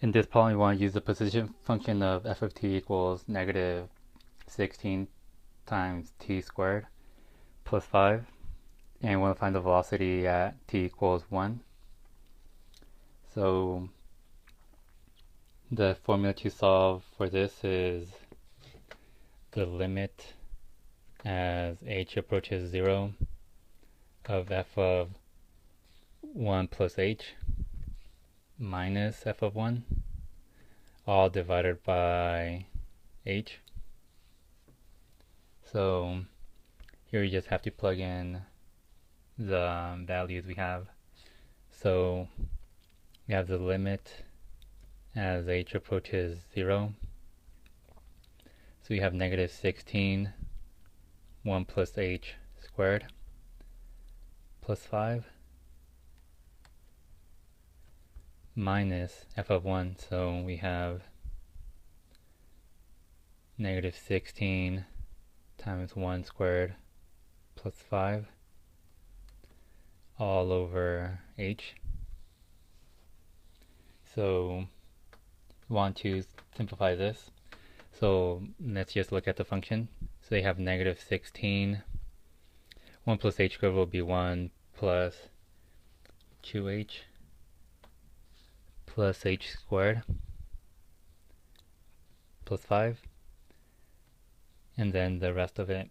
In this problem, we want to use the position function of f of t equals negative 16 times t squared plus 5. And we want to find the velocity at t equals 1. So the formula to solve for this is the limit as h approaches 0 of f of 1 plus h minus f of 1, all divided by h. So here you just have to plug in the values we have. So we have the limit as h approaches 0. So we have negative 16, 1 plus h squared plus 5 minus f of 1. So we have negative 16 times 1 squared plus 5 all over h. So we want to simplify this. So let's just look at the function. So they have negative 16. 1 plus h squared will be 1 plus 2h plus h squared plus 5. And then the rest of it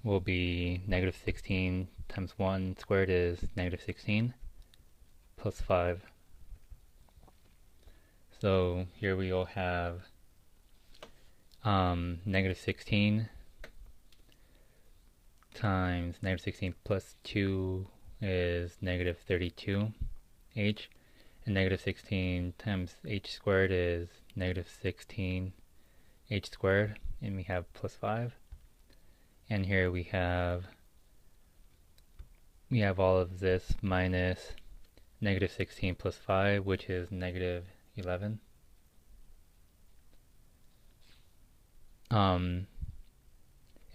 will be negative 16 times 1 squared is negative 16 plus 5. So here we will have negative 16 times negative 16 plus 2 is negative 32h, and negative 16 times h squared is negative 16h squared, and we have plus 5. And here we have all of this minus negative 16 plus 5, which is negative 11.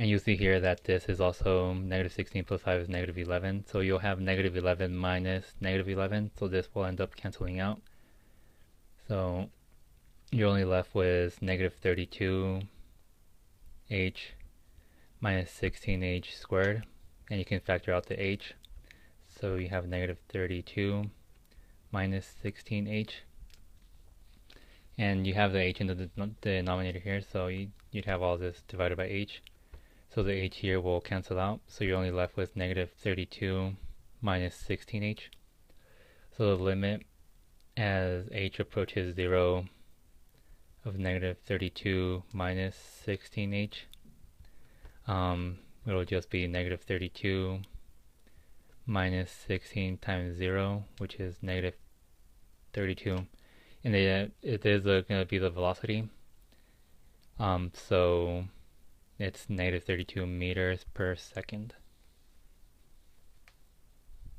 And you'll see here that this is also negative 16 plus 5 is negative 11. So you'll have negative 11 minus negative 11. So this will end up canceling out. So you're only left with negative 32h minus 16h squared. And you can factor out the h. So you have negative 32 minus 16h. And you have the h in the denominator here, so you'd have all this divided by h. So the h here will cancel out, so you're only left with negative 32 minus 16h. So the limit as h approaches 0 of negative 32 minus 16h, it'll just be negative 32 minus 16 times 0, which is negative 32. And it is going to be the velocity. So it's negative 32 meters per second.